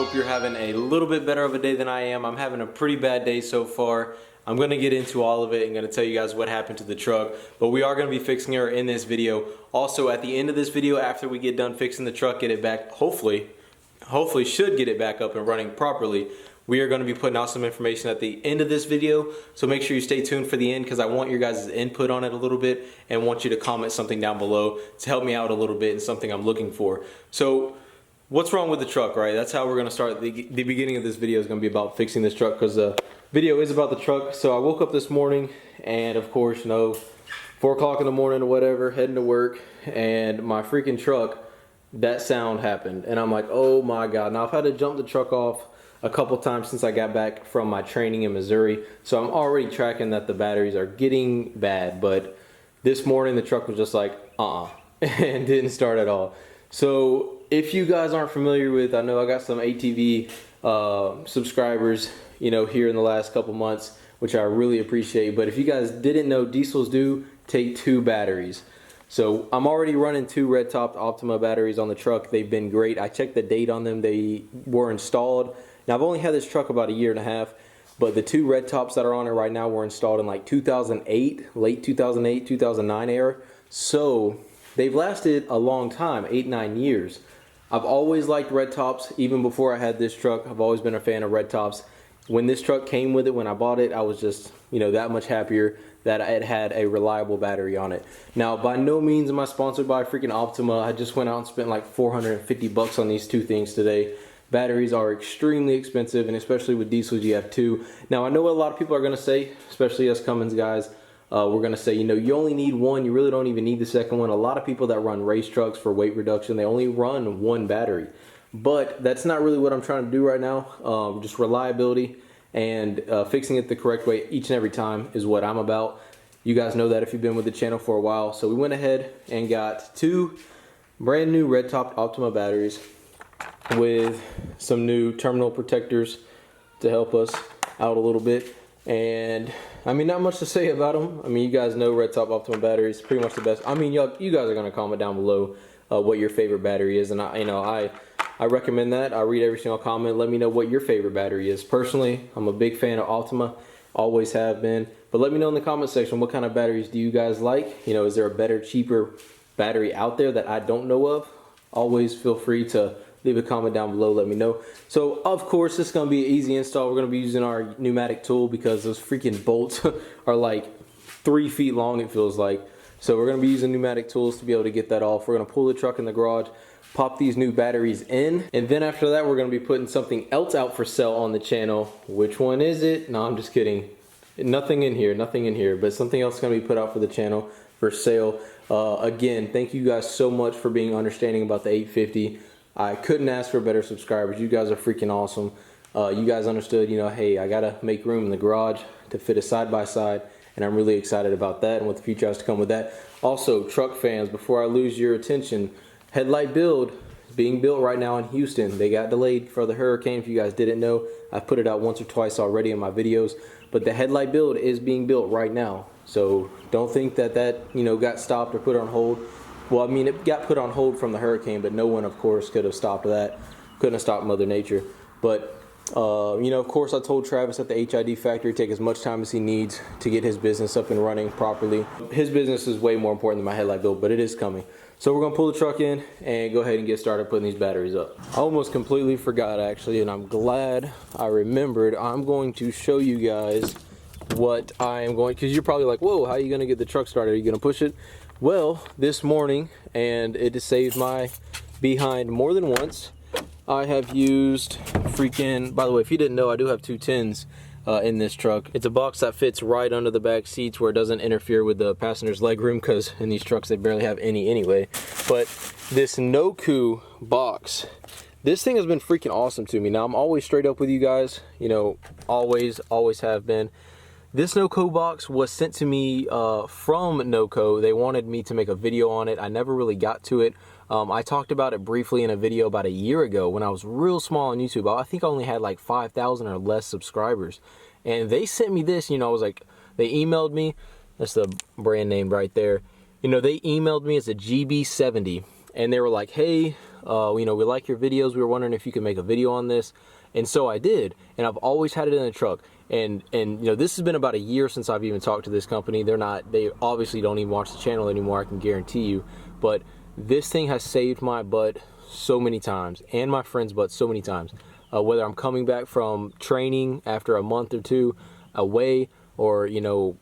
hope you're having a little bit better of a day than I am. I'm having a pretty bad day so far. I'm gonna get into all of it and gonna tell you guys what happened to the truck, but we are gonna be fixing her in this video. Also, at the end of this video, after we get done fixing the truck, get it back, hopefully should get it back up and running properly, we are gonna be putting out some information at the end of this video, so make sure you stay tuned for the end because I want your guys' input on it a little bit and want you to comment something down below to help me out a little bit and something I'm looking for. So, what's wrong with the truck, right? That's how we're gonna start. The beginning of this video is gonna be about fixing this truck because the video is about the truck. So I woke up this morning and of course, 4 o'clock in the morning or whatever, heading to work, and my freaking truck, that sound happened. And I'm like, oh my God. Now I've had to jump the truck off a couple times since I got back from my training in Missouri. So I'm already tracking that the batteries are getting bad, but this morning the truck was just like, and didn't start at all. So if you guys aren't familiar with, I know I got some ATV subscribers, here in the last couple months, which I really appreciate. But if you guys didn't know, diesels do take 2 batteries. So I'm already running 2 red topped Optima batteries on the truck. They've been great. I checked the date on them. They were installed. Now I've only had this truck about 1.5 years, but the 2 red tops that are on it right now were installed in like 2008, late 2008, 2009 era. So they've lasted a long time, 8-9 years. I've always liked red tops. Even before I had this truck, I've always been a fan of red tops. When this truck came with it, when I bought it, I was just, that much happier that it had a reliable battery on it. Now, by no means am I sponsored by freaking Optima. I just went out and spent like 450 bucks on these 2 things today. Batteries are extremely expensive, and especially with diesels, you have 2. Now, I know what a lot of people are gonna say, especially us Cummins guys. We're gonna say, you only need 1. You really don't even need the second one. A lot of people that run race trucks for weight reduction, they only run 1 battery. But that's not really what I'm trying to do right now. Just reliability and fixing it the correct way each and every time is what I'm about. You guys know that if you've been with the channel for a while. So we went ahead and got 2 brand new red topped Optima batteries with some new terminal protectors to help us out a little bit. And I mean, not much to say about them. I mean, you guys know red top Optima batteries pretty much the best. I mean, you guys are gonna comment down below what your favorite battery is, and I recommend that. I read every single comment. Let me know what your favorite battery is. Personally, I'm a big fan of Optima, always have been. But let me know in the comment section, what kind of batteries do you guys like? Is there a better, cheaper battery out there that I don't know of? Always feel free to leave a comment down below, let me know. So of course it's gonna be an easy install. We're gonna be using our pneumatic tool because those freaking bolts are like 3 feet long, it feels like. So we're gonna be using pneumatic tools to be able to get that off. We're gonna pull the truck in the garage, pop these new batteries in, and then after that we're gonna be putting something else out for sale on the channel. Which one is it? No, I'm just kidding. Nothing in here, but something else is gonna be put out for the channel for sale. Again, thank you guys so much for being understanding about the 850. I couldn't ask for better subscribers. You guys are freaking awesome. You guys understood, hey, I gotta make room in the garage to fit a side-by-side, and I'm really excited about that and what the future has to come with that. Also, truck fans, before I lose your attention, headlight build is being built right now in Houston. They got delayed for the hurricane. If you guys didn't know, I've put it out once or twice already in my videos, but the headlight build is being built right now. So don't think that got stopped or put on hold. Well, I mean, it got put on hold from the hurricane, but no one, of course, could have stopped that. Couldn't have stopped Mother Nature. But, of course, I told Travis at the HID factory take as much time as he needs to get his business up and running properly. His business is way more important than my headlight build, but it is coming. So we're going to pull the truck in and go ahead and get started putting these batteries up. I almost completely forgot, actually, and I'm glad I remembered. I'm going to show you guys what I am going, because you're probably like, whoa, how are you going to get the truck started? Are you going to push it? Well, this morning, and it has saved my behind more than once, I have used freaking, by the way, if you didn't know, I do have 2 tins in this truck. It's a box that fits right under the back seats where it doesn't interfere with the passenger's legroom, because in these trucks they barely have any anyway. But this Noku box, this thing has been freaking awesome to me. Now, I'm always straight up with you guys, always have been. This Noco box was sent to me from Noco. They wanted me to make a video on it. I never really got to it. I talked about it briefly in a video about 1 year ago when I was real small on YouTube. I think I only had like 5,000 or less subscribers. And they sent me this, I was like, they emailed me. That's the brand name right there. They emailed me as a GB70. and they were like, hey, you know, we like your videos. We were wondering if you could make a video on this. And so I did, and I've always had it in the truck. And you know, this has been about a year since I've even talked to this company. They obviously don't even watch the channel anymore, I can guarantee you. But this thing has saved my butt so many times, and my friend's butt so many times. Whether I'm coming back from training after a month or two away, or, you know,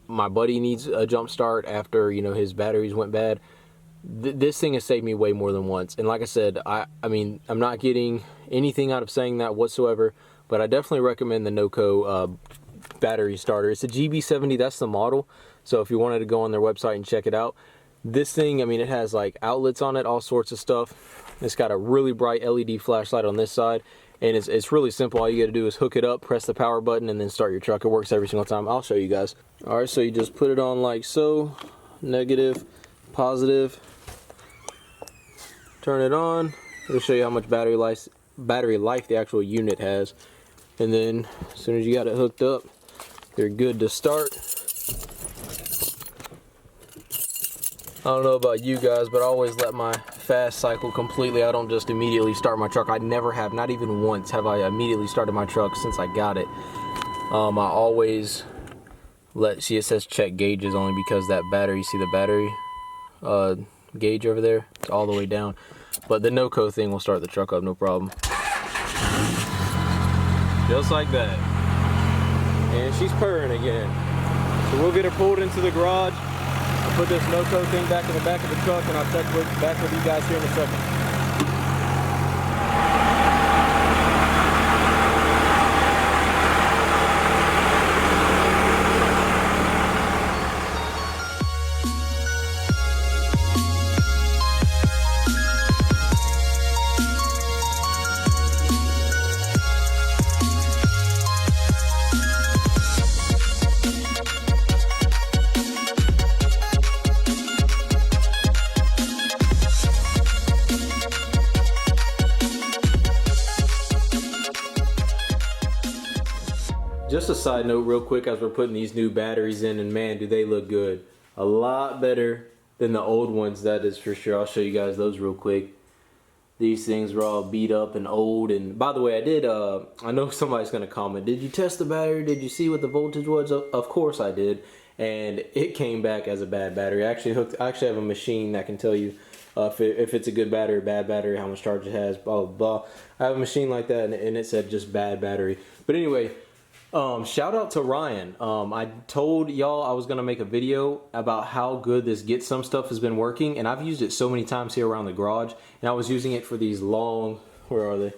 my buddy needs a jump start after, you know, his batteries went bad. This thing has saved me way more than once. And like I said, I mean, I'm not getting anything out of saying that whatsoever, but I definitely recommend the Noco battery starter. It's a GB70, that's the model. So if you wanted to go on their website and check it out, this thing, I mean, it has like outlets on it, all sorts of stuff. It's got a really bright LED flashlight on this side, and it's really simple. All you got to do is hook it up, press the power button, and then start your truck. It works every single time. I'll show you guys. All right, so you just put it on like so, negative, positive, turn it on. It'll show you how much battery life the actual unit has, and then as soon as you got it hooked up, you're good to start. I don't know about you guys, but I always let my fast cycle completely. I don't just immediately start my truck. I never have, not even once have I immediately started my truck since I got it. I always see, it says check gauges only because that battery, you see the battery gauge over there? It's all the way down. But the Noco thing will start the truck up, no problem. Just like that. And she's purring again. So we'll get her pulled into the garage. I'll put this Noco thing back in the back of the truck, and I'll check back with you guys here in a second. Just a side note real quick as we're putting these new batteries in, and man, do they look good. A lot better than the old ones, that is for sure. I'll show you guys those real quick. These things were all beat up and old. And by the way, I know somebody's gonna comment, did you test the battery? Did you see what the voltage was? Of course I did. And it came back as a bad battery. I actually have a machine that can tell you if it's a good battery or bad battery, how much charge it has, blah, blah, blah. I have a machine like that, and it said just bad battery. But anyway, shout out to Ryan. I told y'all I was gonna make a video about how good this Get Some stuff has been working, and I've used it so many times here around the garage, and I was using it for these long, where are they?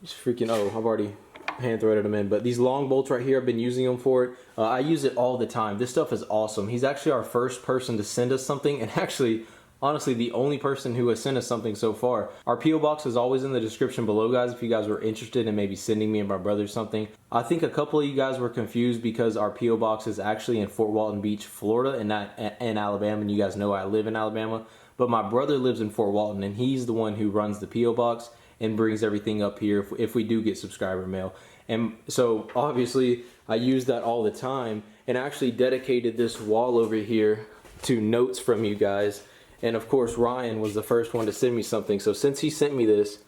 Just freaking, oh, I've already hand threaded them in, but these long bolts right here, I've been using them for it. I use it all the time. This stuff is awesome. He's actually our first person to send us something, and actually, honestly, the only person who has sent us something so far. Our P.O. box is always in the description below, guys, if you guys were interested in maybe sending me and my brother something. I think a couple of you guys were confused because our P.O. box is actually in Fort Walton Beach, Florida, and not in Alabama, and you guys know I live in Alabama. But my brother lives in Fort Walton, and he's the one who runs the P.O. box and brings everything up here if we do get subscriber mail. And so, obviously, I use that all the time, and I actually dedicated this wall over here to notes from you guys. And of course, Ryan was the first one to send me something. So since he sent me this,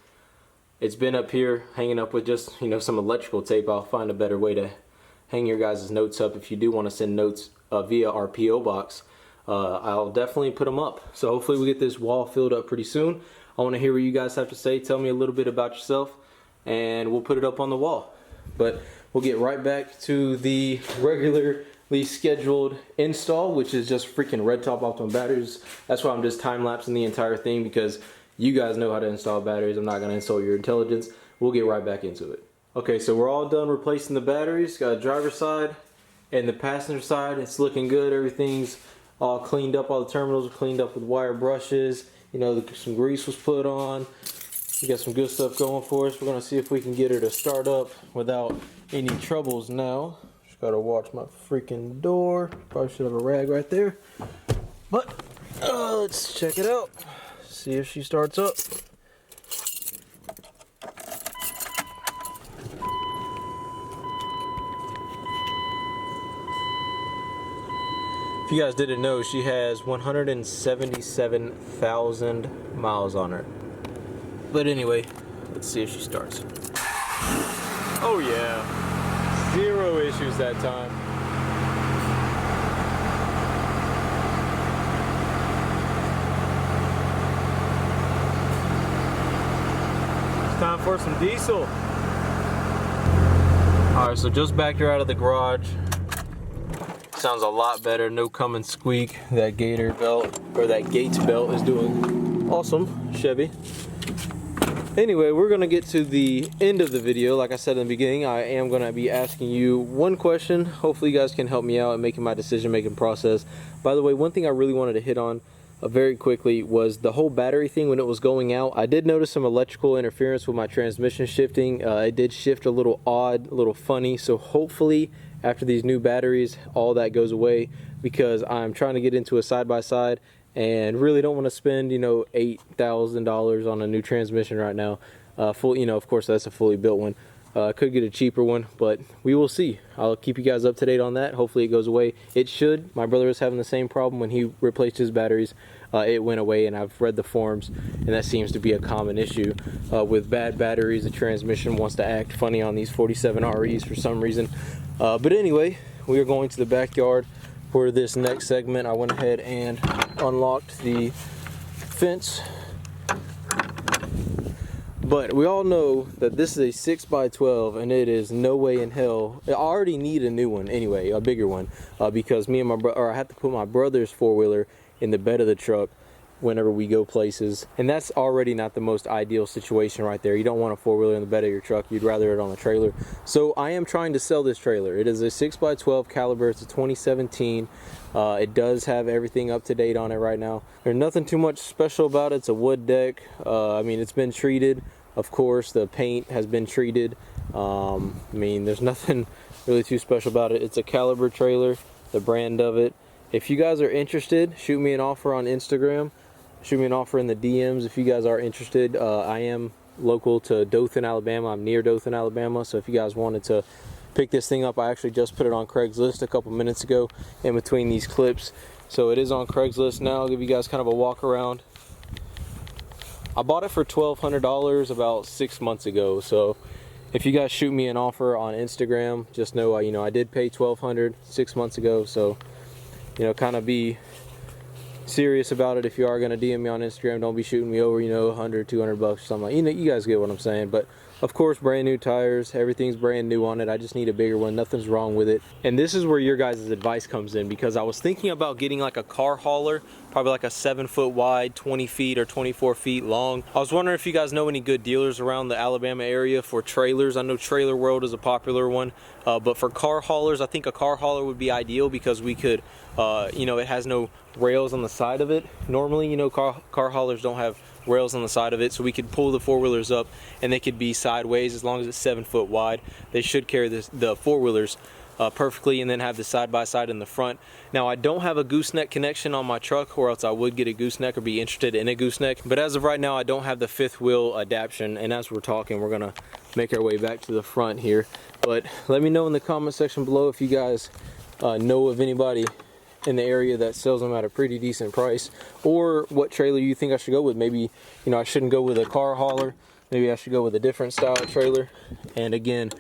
it's been up here hanging up with just, you know, some electrical tape. I'll find a better way to hang your guys' notes up if you do want to send notes via our P.O. box. I'll definitely put them up. So hopefully we get this wall filled up pretty soon. I want to hear what you guys have to say. Tell me a little bit about yourself, and we'll put it up on the wall. But we'll get right back to the regularly scheduled install, which is just freaking red top optimum batteries. That's why I'm just time-lapsing the entire thing, because you guys know how to install batteries. I'm not going to insult your intelligence. We'll get right back into it. Okay, so we're all done replacing the batteries. Got a driver's side and the passenger side. It's looking good. Everything's all cleaned up. All the terminals are cleaned up with wire brushes. You know, some grease was put on. We got some good stuff going for us. We're going to see if we can get her to start up without any troubles now. Just got to watch my freaking door. Probably should have a rag right there. But let's check it out. See if she starts up. If If you guys didn't know, she has 177,000 miles on her. But anyway, let's see if she starts. Oh yeah, 0 issues that time. It's time for some diesel. Alright, so just backed her out of the garage. Sounds a lot better, no Cummins squeak. That gator belt, or that Gates belt is doing awesome, Chevy. Anyway, we're gonna get to the end of the video. Like I said in the beginning, I am gonna be asking you one question. Hopefully you guys can help me out in making my decision-making process. By the way, one thing I really wanted to hit on very quickly was the whole battery thing. When it was going out, I did notice some electrical interference with my transmission shifting. It did shift a little odd, a little funny, so hopefully after these new batteries all that goes away, because I'm trying to get into a side-by-side and really don't want to spend, you know, $8,000 on a new transmission right now. Full, you know, of course that's a fully built one. Could get a cheaper one, but we will see. I'll keep you guys up to date on that. Hopefully it goes away. It should. My brother was having the same problem when he replaced his batteries. It went away, and I've read the forums, and that seems to be a common issue with bad batteries. The transmission wants to act funny on these 47 REs for some reason. But anyway, we are going to the backyard for this next segment. I went ahead and unlocked the fence. But we all know that this is a 6x12, and it is no way in hell. I already need a new one anyway, a bigger one, because me and my brother, I have to put my brother's 4-wheeler in the bed of the truck whenever we go places, and that's already not the most ideal situation right there. You don't want a 4-wheeler in the bed of your truck. You'd rather it on a trailer. So I am trying to sell this trailer. It is a 6x12 caliber. It's a 2017. It does have everything up to date on it right now. There's nothing too much special about it. It's a wood deck. I mean, it's been treated. Of course, the paint has been treated. I mean, there's nothing really too special about it. It's a caliber trailer, the brand of it. If you guys are interested, shoot me an offer on Instagram. Shoot me an offer in the DMs if you guys are interested. I am local to Dothan, Alabama. I'm near Dothan, Alabama. So if you guys wanted to pick this thing up, I actually just put it on Craigslist a couple minutes ago in between these clips. So it is on Craigslist now. I'll give you guys kind of a walk around. I bought it for $1,200 about 6 months ago. So if you guys shoot me an offer on Instagram, just know, you know, I did pay $1,200 6 months ago. So, you know, kind of be serious about it. If you are going to DM me on Instagram, don't be shooting me over, you know, 100, 200 bucks or something like, you know, you guys get what I'm saying. But of course, brand new tires, everything's brand new on it. I just need a bigger one. Nothing's wrong with it. And this is where your guys' advice comes in, because I was thinking about getting like a car hauler, probably like a 7-foot wide, 20 feet or 24 feet long. I was wondering if you guys know any good dealers around the Alabama area for trailers. I know Trailer World is a popular one, but for car haulers, I think a car hauler would be ideal, because we could, you know, it has no rails on the side of it. Normally, you know, car haulers don't have rails on the side of it, so we could pull the 4-wheelers up and they could be sideways. As long as it's 7 foot wide, they should carry the 4-wheelers perfectly, and then have the side-by-side in the front. Now, I don't have a gooseneck connection on my truck, or else I would get a gooseneck or be interested in a gooseneck, but as of right now, I don't have the 5th wheel adaptation. And as we're talking, we're gonna make our way back to the front here. But let me know in the comment section below if you guys know of anybody in the area that sells them at a pretty decent price, or what trailer you think I should go with. Maybe, you know, I shouldn't go with a car hauler. Maybe I should go with a different style trailer. And again,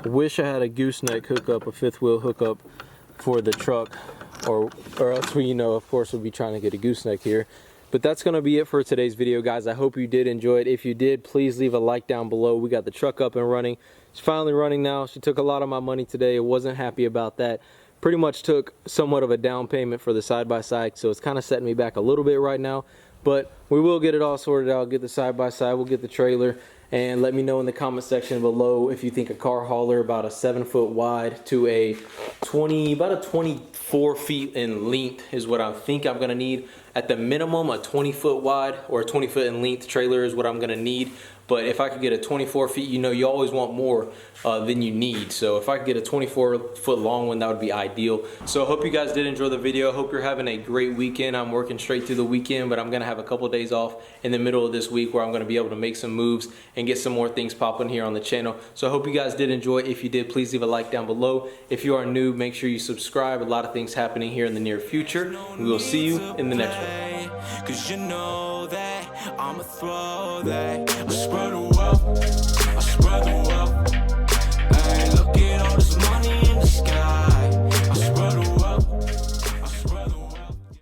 I wish I had a gooseneck hookup, a 5th wheel hookup for the truck, or else we, you know, of course, we'll be trying to get a gooseneck here. But that's going to be it for today's video, guys. I hope you did enjoy it. If you did, please leave a like down below. We got the truck up and running. It's finally running now. She took a lot of my money today. I wasn't happy about that. Pretty much took somewhat of a down payment for the side-by-side, so it's kind of setting me back a little bit right now. But we will get it all sorted out, get the side-by-side, we'll get the trailer, and let me know in the comment section below if you think a car hauler about a 7 foot wide to a about a 24 feet in length is what I think I'm gonna need. At the minimum, a 20 foot wide or a 20 foot in length trailer is what I'm gonna need. but if I could get a 24 feet, you know, you always want more than you need. So if I could get a 24-foot long one, that would be ideal. So I hope you guys did enjoy the video. I hope you're having a great weekend. I'm working straight through the weekend, but I'm gonna have a couple of days off in the middle of this week where I'm gonna be able to make some moves and get some more things popping here on the channel. So I hope you guys did enjoy. If you did, please leave a like down below. If you are new, make sure you subscribe. A lot of things happening here in the near future. We will see you in the next one. 'Cause you know that I'ma throw that, I spread the wealth.